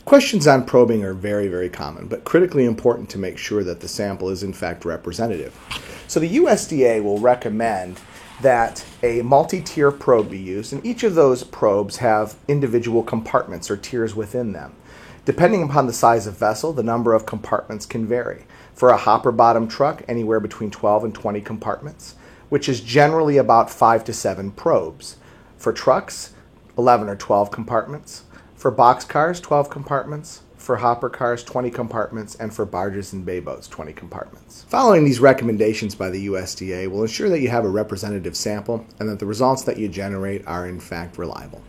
Questions on probing are very, very common, but critically important to make sure that the sample is in fact representative. So the USDA will recommend that a multi-tier probe be used, and each of those probes have individual compartments or tiers within them. Depending upon the size of vessel, the number of compartments can vary. For a hopper bottom truck, anywhere between 12 and 20 compartments, which is generally about 5 to 7 probes. For trucks, 11 or 12 compartments. For boxcars, 12 compartments. For hopper cars, 20 compartments. And for barges and bay boats, 20 compartments. Following these recommendations by the USDA will ensure that you have a representative sample and that the results that you generate are in fact reliable.